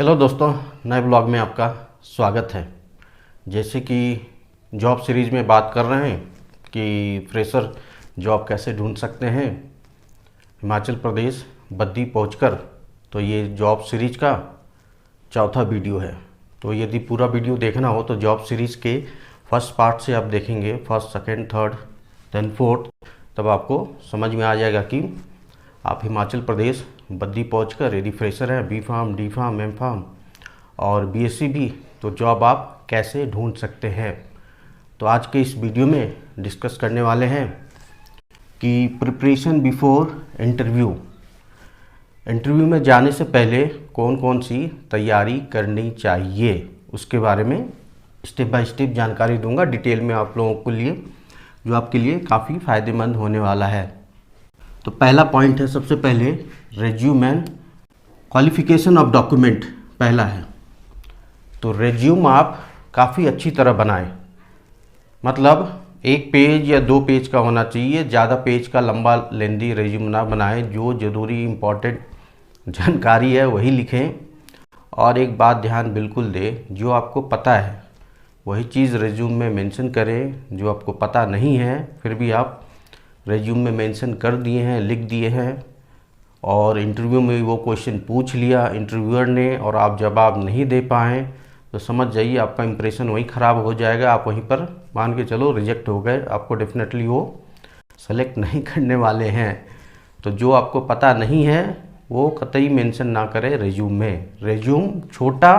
Hello दोस्तों, नए blog में आपका स्वागत है। जैसे कि जॉब सीरीज़ में बात कर रहे हैं कि फ्रेशर जॉब कैसे ढूंढ सकते हैं हिमाचल प्रदेश बद्दी पहुंचकर। तो ये जॉब सीरीज़ का चौथा वीडियो है। तो यदि पूरा वीडियो देखना हो तो जॉब सीरीज़ के फर्स्ट पार्ट से आप देखेंगे, first, second, third, then fourth, तब आपको समझ में आ जाएगा कि आप हिमाचल प्रदेश बद्दी पहुंचकर यदि फ्रेशर हैं, B pharm, D pharm, M pharm और बीएससी भी, तो जॉब आप कैसे ढूंढ सकते हैं। तो आज के इस वीडियो में डिस्कस करने वाले हैं कि प्रिपरेशन बिफोर इंटरव्यू। इंटरव्यू में जाने से पहले कौन कौन सी तैयारी करनी चाहिए, उसके बारे में स्टेप बाय स्टेप जानकारी दूंगा डिटेल में आप लोगों के लिए, जो आपके लिए काफ़ी फ़ायदेमंद होने वाला है। तो पहला पॉइंट है, सबसे पहले resume and qualification of document पहला है। तो रेज्यूम आप काफ़ी अच्छी तरह बनाएं, मतलब 1 पेज या 2 पेज का होना चाहिए, ज़्यादा पेज का लंबा लेंदी रेज्यूम ना बनाएं। जो ज़रूरी इम्पोर्टेंट जानकारी है वही लिखें। और एक बात ध्यान बिल्कुल दें, जो आपको पता है वही चीज़ रेज्यूम में मेंशन करें। जो आपको पता नहीं है फिर भी आप रेज्यूम में मेंशन कर दिए हैं, लिख दिए हैं, और इंटरव्यू में वो क्वेश्चन पूछ लिया इंटरव्यूअर ने और आप जवाब नहीं दे पाए, तो समझ जाइए आपका इंप्रेशन वहीं ख़राब हो जाएगा। आप वहीं पर मान के चलो रिजेक्ट हो गए, आपको डेफिनेटली वो सेलेक्ट नहीं करने वाले हैं। तो जो आपको पता नहीं है वो कतई मेंशन ना करें रेज्यूम में। रेज्यूम छोटा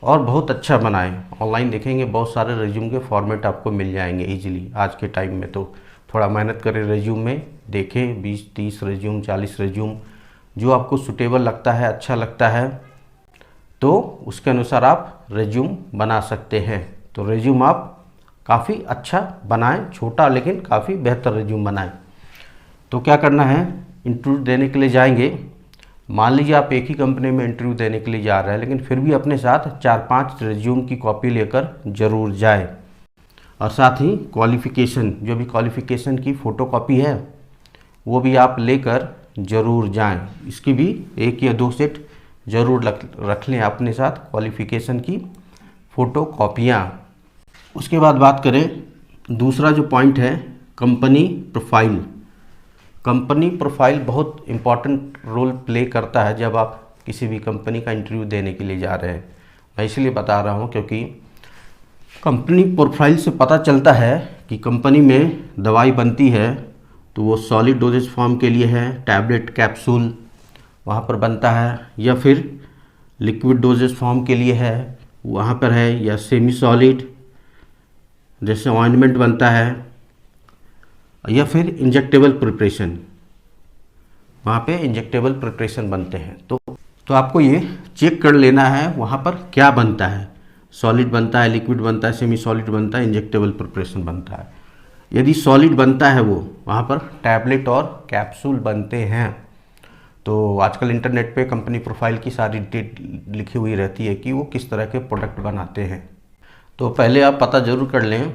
और बहुत अच्छा बनाएं। ऑनलाइन देखेंगे बहुत सारे रेज्यूम के फॉर्मेट आपको मिल जाएंगे ईजिली आज के टाइम में। तो थोड़ा मेहनत करें रेज्यूम में, देखें 20-30 रेज्यूम, 40 रेज्यूम, जो आपको सूटेबल लगता है, अच्छा लगता है, तो उसके अनुसार आप रेज्यूम बना सकते हैं। तो रेज्यूम आप काफ़ी अच्छा बनाएं, छोटा लेकिन काफ़ी बेहतर रेज्यूम बनाएं। तो क्या करना है, इंटरव्यू देने के लिए जाएंगे। मान लीजिए आप एक ही कंपनी में इंटरव्यू देने के लिए जा रहे हैं, लेकिन फिर भी अपने साथ 4-5 रेज्यूम की कॉपी लेकर ज़रूर जाएं। और साथ ही क्वालिफ़िकेशन, जो भी क्वालिफ़िकेशन की फ़ोटोकॉपी है वो भी आप लेकर ज़रूर जाएं। इसकी भी 1 या 2 सेट ज़रूर रख लें अपने साथ, क्वालिफ़िकेशन की फ़ोटोकॉपियाँ। उसके बाद बात करें, दूसरा जो पॉइंट है कंपनी प्रोफाइल। कंपनी प्रोफाइल बहुत इम्पॉर्टेंट रोल प्ले करता है जब आप किसी भी कंपनी का इंटरव्यू देने के लिए जा रहे हैं। मैं इसलिए बता रहा हूँ क्योंकि कंपनी प्रोफाइल से पता चलता है कि कंपनी में दवाई बनती है तो वो सॉलिड डोजेज फॉर्म के लिए है, टैबलेट, कैप्सूल वहाँ पर बनता है, या फिर लिक्विड डोजेज फॉर्म के लिए है वहाँ पर है, या सेमी सॉलिड जैसे ऑइंटमेंट बनता है, या फिर इंजेक्टेबल प्रिपरेशन, वहाँ पे इंजेक्टेबल प्रिपरेशन बनते हैं। तो आपको ये चेक कर लेना है वहाँ पर क्या बनता है, सॉलिड बनता है, लिक्विड बनता है, सेमी सॉलिड बनता है, इंजेक्टेबल प्रिपरेशन बनता है। यदि सॉलिड बनता है वो वहाँ पर टैबलेट और कैप्सूल बनते हैं। तो आजकल इंटरनेट पे कंपनी प्रोफाइल की सारी डिटेल लिखी हुई रहती है कि वो किस तरह के प्रोडक्ट बनाते हैं। तो पहले आप पता ज़रूर कर लें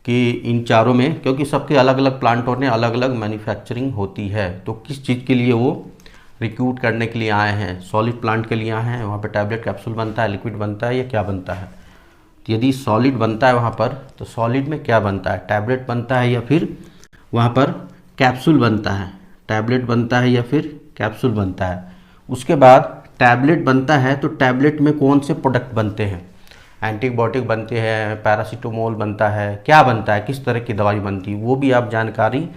कि इन चारों में, क्योंकि सबके अलग अलग प्लांटों ने अलग अलग मैन्युफैक्चरिंग होती है, तो किस चीज़ के लिए वो रिक्रूट करने के लिए आए हैं। सॉलिड प्लांट के लिए आए हैं, वहाँ पर टैबलेट कैप्सूल बनता है, लिक्विड बनता है, या क्या बनता है। तो यदि सॉलिड बनता है वहाँ पर, तो सॉलिड में क्या बनता है, टैबलेट बनता है या फिर वहाँ पर कैप्सूल बनता है, टैबलेट बनता है या फिर कैप्सूल बनता है। उसके बाद टैबलेट बनता है तो टैबलेट में कौन से प्रोडक्ट बनते हैं, एंटीबायोटिक बनते हैं, पैरासीटामोल बनता है, क्या बनता है, किस तरह की दवाई बनती है, वो भी आप जानकारी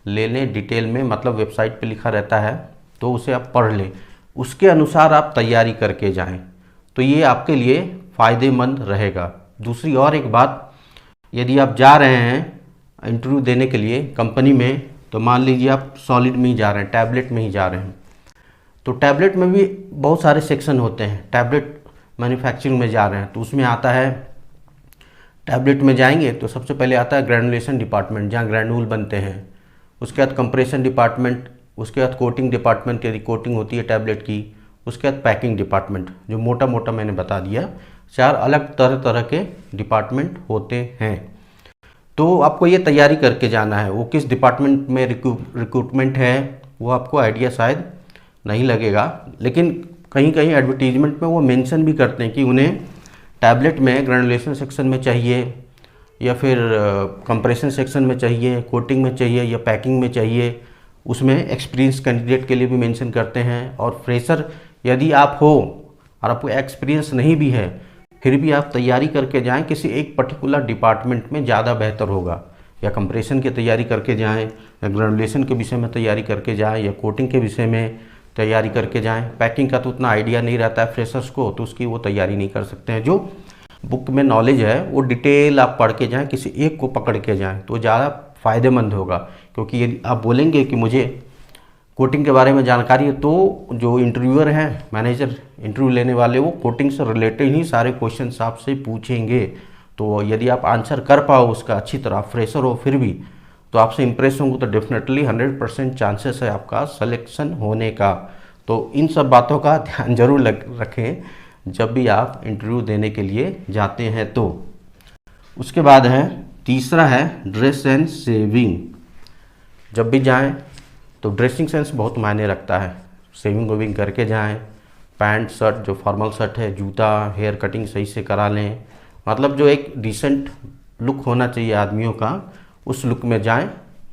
ले लें डिटेल में, मतलब वेबसाइट पे लिखा रहता है तो उसे आप पढ़ लें, उसके अनुसार आप तैयारी करके जाएं। तो ये आपके लिए फ़ायदेमंद रहेगा। दूसरी और एक बात, यदि आप जा रहे हैं इंटरव्यू देने के लिए कंपनी में, तो मान लीजिए आप सॉलिड में ही जा रहे हैं, टैबलेट में ही जा रहे हैं, तो टैबलेट में भी बहुत सारे सेक्शन होते हैं। टैबलेट मैन्युफैक्चरिंग में जा रहे हैं तो उसमें आता है, टैबलेट में जाएंगे तो सबसे पहले आता है ग्रैनुलेशन डिपार्टमेंट, जहाँ ग्रैनुल बनते हैं। उसके बाद कंप्रेशन डिपार्टमेंट, उसके बाद कोटिंग डिपार्टमेंट, यदि कोटिंग होती है टैबलेट की। उसके बाद पैकिंग डिपार्टमेंट, जो मोटा मोटा मैंने बता दिया। 4 अलग तरह तरह के डिपार्टमेंट होते हैं। तो आपको ये तैयारी करके जाना है। वो किस डिपार्टमेंट में रिक्रूटमेंट है वो आपको आइडिया शायद नहीं लगेगा, लेकिन कहीं कहीं एडवर्टीजमेंट में वो मेंशन भी करते हैं कि उन्हें टैबलेट में ग्रेनुलेशन सेक्शन में चाहिए या फिर कंप्रेशन सेक्शन में चाहिए, कोटिंग में चाहिए या पैकिंग में चाहिए। उसमें एक्सपीरियंस कैंडिडेट के लिए भी मेंशन करते हैं। और फ्रेशर यदि आप हो और आपको एक्सपीरियंस नहीं भी है, फिर भी आप तैयारी करके जाएं किसी एक पर्टिकुलर डिपार्टमेंट में, ज़्यादा बेहतर होगा। या कंप्रेशन की तैयारी करके जाएं, या ग्रेनुलेशन के विषय में तैयारी करके जाएं, या कोटिंग के विषय में तैयारी करके जाएं। पैकिंग का तो उतना आइडिया नहीं रहता है फ्रेशर्स को, तो उसकी वो तैयारी नहीं कर सकते हैं। जो बुक में नॉलेज है वो डिटेल आप पढ़ के जाएं, किसी एक को पकड़ के जाएं तो ज़्यादा फ़ायदेमंद होगा। क्योंकि यदि आप बोलेंगे कि मुझे कोटिंग के बारे में जानकारी है, तो जो इंटरव्यूअर हैं, मैनेजर इंटरव्यू लेने वाले, वो कोटिंग से रिलेटेड ही सारे क्वेश्चन आपसे पूछेंगे। तो यदि आप आंसर कर पाओ उसका अच्छी तरह, फ्रेशर हो फिर भी, तो आपसे इम्प्रेस होंगे तो डेफिनेटली 100% चांसेस है आपका सिलेक्शन होने का। तो इन सब बातों का ध्यान जरूर रखें जब भी आप इंटरव्यू देने के लिए जाते हैं। तो उसके बाद है तीसरा है ड्रेस एंड सेविंग। जब भी जाएं तो ड्रेसिंग सेंस बहुत मायने रखता है। सेविंग वेविंग करके जाएं, पैंट शर्ट जो फॉर्मल शर्ट है, जूता, हेयर कटिंग सही से करा लें, मतलब जो एक डिसेंट लुक होना चाहिए आदमियों का, उस लुक में जाएं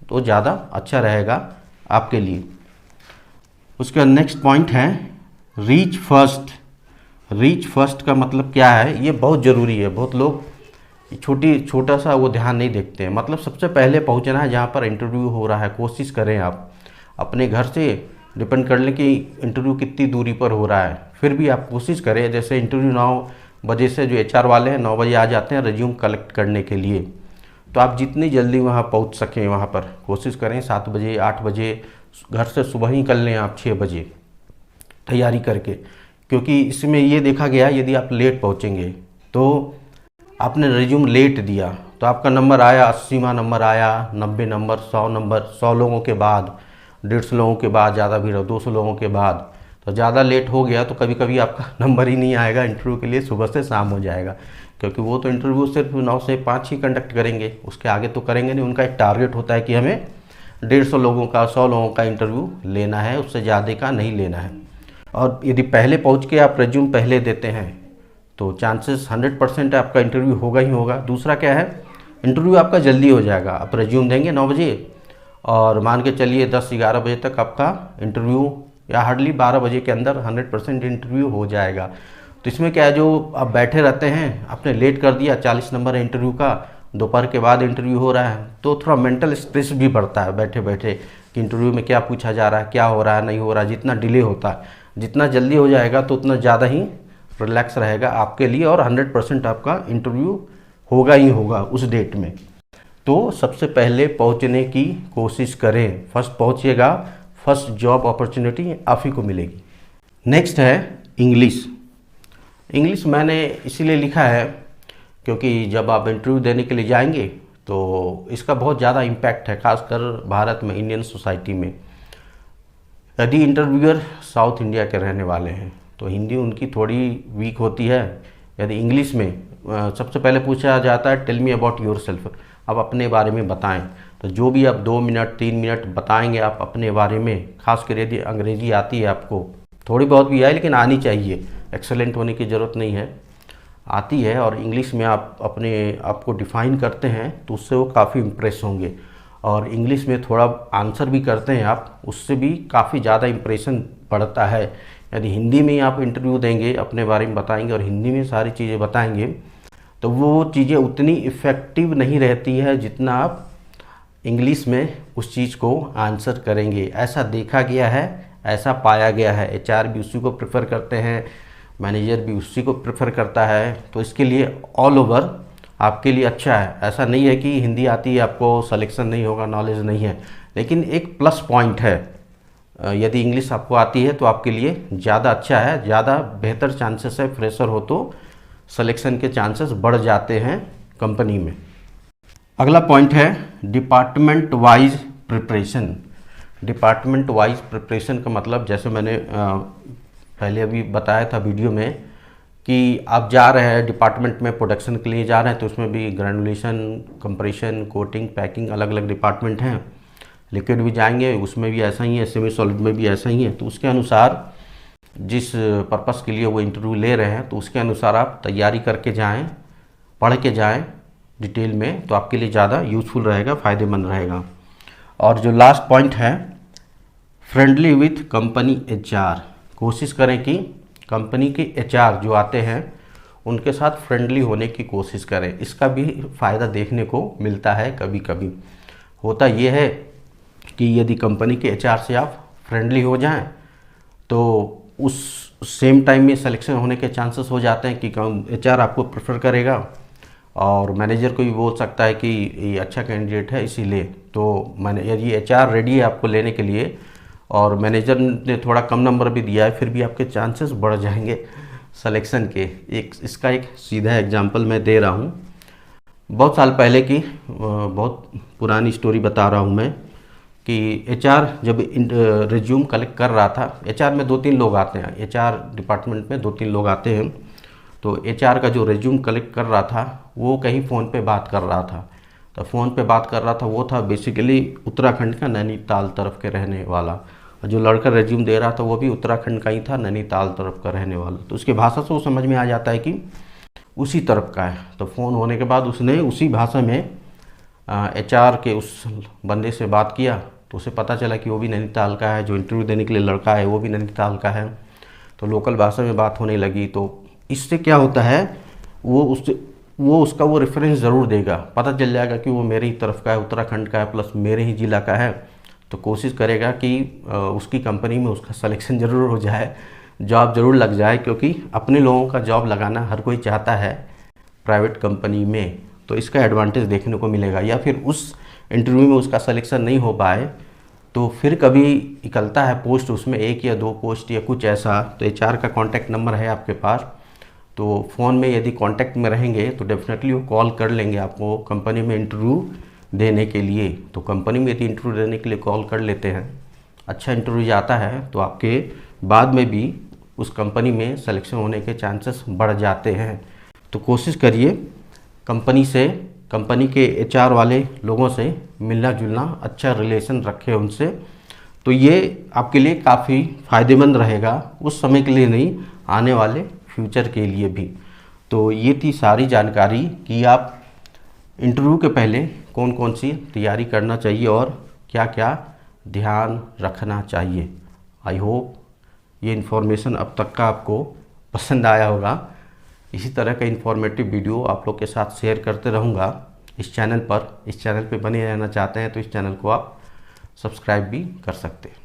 तो ज़्यादा अच्छा रहेगा आपके लिए। उसका नेक्स्ट पॉइंट है रीच फर्स्ट। रीच फर्स्ट का मतलब क्या है, ये बहुत ज़रूरी है। बहुत लोग छोटा सा वो ध्यान नहीं देखते हैं। मतलब सबसे पहले पहुंचना है जहाँ पर इंटरव्यू हो रहा है। कोशिश करें आप अपने घर से, डिपेंड कर लें कि इंटरव्यू कितनी दूरी पर हो रहा है, फिर भी आप कोशिश करें। जैसे इंटरव्यू 9 बजे से, जो एचआर वाले हैं 9 बजे आ जाते हैं रिज्यूम कलेक्ट करने के लिए, तो आप जितनी जल्दी वहाँ पहुँच सकें वहाँ पर कोशिश करें। 7 बजे 8 बजे घर से सुबह ही निकल लें आप 6 बजे तैयारी करके। क्योंकि इसमें ये देखा गया यदि आप लेट पहुँचेंगे तो आपने रिज्यूम लेट दिया तो आपका नंबर आया 80वां नंबर आया, 90 नंबर, 100 नंबर, 100 लोगों के बाद, 150 लोगों के बाद, ज़्यादा भीड़ हो 200 लोगों के बाद, तो ज़्यादा लेट हो गया तो कभी कभी आपका नंबर ही नहीं आएगा इंटरव्यू के लिए, सुबह से शाम हो जाएगा। क्योंकि वो तो इंटरव्यू सिर्फ 9 से 5 ही कंडक्ट करेंगे, उसके आगे तो करेंगे नहीं। उनका एक टारगेट होता है कि हमें 150 लोगों का, 100 लोगों का इंटरव्यू लेना है, उससे ज़्यादा का नहीं लेना है। और यदि पहले पहुँच के आप रिज्यूम पहले देते हैं तो चांसेस 100% आपका इंटरव्यू होगा ही होगा। दूसरा क्या है, इंटरव्यू आपका जल्दी हो जाएगा। आप रिज्यूम देंगे 9 बजे और मान के चलिए 10-11 बजे तक आपका इंटरव्यू, या हार्डली 12 बजे के अंदर 100% इंटरव्यू हो जाएगा। तो इसमें क्या है, जो आप बैठे रहते हैं, आपने लेट कर दिया, 40 नंबर है इंटरव्यू का, दोपहर के बाद इंटरव्यू हो रहा है, तो थोड़ा मेंटल स्ट्रेस भी बढ़ता है बैठे बैठे कि इंटरव्यू में क्या पूछा जा रहा है, क्या हो रहा है, नहीं हो रहा है। जितना डिले होता है, जितना जल्दी हो जाएगा तो उतना ज़्यादा ही रिलैक्स रहेगा आपके लिए, और 100% आपका इंटरव्यू होगा ही होगा उस डेट में। तो सबसे पहले पहुंचने की कोशिश करें। फर्स्ट पहुंचिएगा, फर्स्ट जॉब अपॉर्चुनिटी आप ही को मिलेगी। नेक्स्ट है इंग्लिश। इंग्लिश मैंने इसीलिए लिखा है क्योंकि जब आप इंटरव्यू देने के लिए जाएंगे तो इसका बहुत ज़्यादा इम्पैक्ट है, खासकर भारत में, इंडियन सोसाइटी में। यदि इंटरव्यूअर साउथ इंडिया के रहने वाले हैं तो हिंदी उनकी थोड़ी वीक होती है। यदि इंग्लिश में सबसे पहले पूछा जाता है tell me about yourself, आप अपने बारे में बताएं। तो जो भी आप 2 मिनट 3 मिनट बताएंगे आप अपने बारे में, खासकर यदि अंग्रेजी आती है आपको, थोड़ी बहुत भी आए लेकिन आनी चाहिए, एक्सेलेंट होने की ज़रूरत नहीं है, आती है, और इंग्लिश में आप अपने आप को डिफ़ाइन करते हैं तो उससे वो काफ़ी इम्प्रेस होंगे। और इंग्लिश में थोड़ा आंसर भी करते हैं आप, उससे भी काफ़ी ज़्यादा इम्प्रेशन पड़ता है। यदि हिंदी में आप इंटरव्यू देंगे, अपने बारे में बताएंगे और हिंदी में सारी चीज़ें बताएंगे, तो वो चीज़ें उतनी इफ़ेक्टिव नहीं रहती है जितना आप इंग्लिश में उस चीज़ को आंसर करेंगे। ऐसा देखा गया है, ऐसा पाया गया है। एचआर भी उसी को प्रेफर करते हैं, मैनेजर भी उसी को प्रेफर करता है। तो इसके लिए ऑल ओवर आपके लिए अच्छा है। ऐसा नहीं है कि हिंदी आती है आपको सिलेक्शन नहीं होगा, नॉलेज नहीं है, लेकिन एक प्लस पॉइंट है, यदि इंग्लिश आपको आती है तो आपके लिए ज़्यादा अच्छा है, ज़्यादा बेहतर चांसेस है। फ्रेशर हो तो सिलेक्शन के चांसेस बढ़ जाते हैं कंपनी में। अगला पॉइंट है department wise preparation. Department wise preparation का मतलब, जैसे मैंने पहले अभी बताया था वीडियो में, कि आप जा रहे हैं डिपार्टमेंट में, प्रोडक्शन के लिए जा रहे हैं, तो उसमें भी ग्रेनुलेशन, कंप्रेशन, कोटिंग, पैकिंग, अलग अलग डिपार्टमेंट हैं। लिक्विड भी जाएंगे, उसमें भी ऐसा ही है, सेमी सॉलिड में भी ऐसा ही है। तो उसके अनुसार जिस पर्पस के लिए वो इंटरव्यू ले रहे हैं, तो उसके अनुसार आप तैयारी करके जाएं, पढ़ के जाएं डिटेल में, तो आपके लिए ज़्यादा यूज़फुल रहेगा, फ़ायदेमंद रहेगा। और जो लास्ट पॉइंट है, फ्रेंडली विथ कंपनी एचआर, कोशिश करें कि कंपनी के एचआर जो आते हैं उनके साथ फ्रेंडली होने की कोशिश करें। इसका भी फ़ायदा देखने को मिलता है। कभी कभी होता ये है कि यदि कंपनी के एचआर से आप फ्रेंडली हो जाएं तो उस सेम टाइम में सिलेक्शन होने के चांसेस हो जाते हैं कि एचआर आपको प्रेफर करेगा और मैनेजर को भी बोल सकता है कि ये अच्छा कैंडिडेट है, इसीलिए तो यदि एचआर रेडी है आपको लेने के लिए और मैनेजर ने थोड़ा कम नंबर भी दिया है, फिर भी आपके चांसेस बढ़ जाएंगे सिलेक्शन के। इसका एक सीधा एग्जांपल मैं दे रहा हूँ। बहुत साल पहले की बहुत पुरानी स्टोरी बता रहा हूँ मैं कि एचआर जब रिज्यूम कलेक्ट कर रहा था, एचआर में 2-3 लोग आते हैं, एचआर डिपार्टमेंट में 2-3 लोग आते हैं, तो एचआर का जो रिज्यूम कलेक्ट कर रहा था वो कहीं फ़ोन पे बात कर रहा था। तो फ़ोन पे बात कर रहा था वो था बेसिकली उत्तराखंड का, नैनीताल तरफ के रहने वाला, और जो लड़का रिज्यूम दे रहा था वो भी उत्तराखंड का ही था, नैनीताल तरफ का रहने वाला। तो उसकी भाषा से वो समझ में आ जाता है कि उसी तरफ का है। तो फ़ोन होने के बाद उसने उसी भाषा में एचआर के उस बंदे से बात किया, तो उसे पता चला कि वो भी नैनीताल का है, जो इंटरव्यू देने के लिए लड़का है वो भी नैनीताल का है। तो लोकल भाषा में बात होने लगी। तो इससे क्या होता है, वो उसका वो रेफरेंस ज़रूर देगा, पता चल जाएगा कि वो मेरे ही तरफ का है, उत्तराखंड का है, प्लस मेरे ही ज़िला का है। तो कोशिश करेगा कि उसकी कंपनी में उसका सिलेक्शन ज़रूर हो जाए, जॉब ज़रूर लग जाए, क्योंकि अपने लोगों का जॉब लगाना हर कोई चाहता है प्राइवेट कंपनी में। तो इसका एडवांटेज देखने को मिलेगा। या फिर उस इंटरव्यू में उसका सिलेक्शन नहीं हो पाए तो फिर कभी निकलता है पोस्ट उसमें 1 या 2 पोस्ट या कुछ ऐसा, तो एचआर का कॉन्टैक्ट नंबर है आपके पास, तो फ़ोन में यदि कांटेक्ट में रहेंगे तो डेफिनेटली वो कॉल कर लेंगे आपको कंपनी में इंटरव्यू देने के लिए। तो कंपनी में यदि इंटरव्यू देने के लिए कॉल कर लेते हैं, अच्छा इंटरव्यू जाता है, तो आपके बाद में भी उस कंपनी में सिलेक्शन होने के चांसेस बढ़ जाते हैं। तो कोशिश करिए कंपनी के एचआर वाले लोगों से मिलना जुलना, अच्छा रिलेशन रखें उनसे। तो ये आपके लिए काफ़ी फ़ायदेमंद रहेगा, उस समय के लिए नहीं, आने वाले फ्यूचर के लिए भी। तो ये थी सारी जानकारी कि आप इंटरव्यू के पहले कौन कौन सी तैयारी करना चाहिए और क्या क्या ध्यान रखना चाहिए। आई होप ये इन्फॉर्मेशन अब तक का आपको पसंद आया होगा। इसी तरह का इन्फॉर्मेटिव वीडियो आप लोग के साथ शेयर करते रहूँगा इस चैनल पर। इस चैनल पे बने रहना चाहते हैं तो इस चैनल को आप सब्सक्राइब भी कर सकते हैं।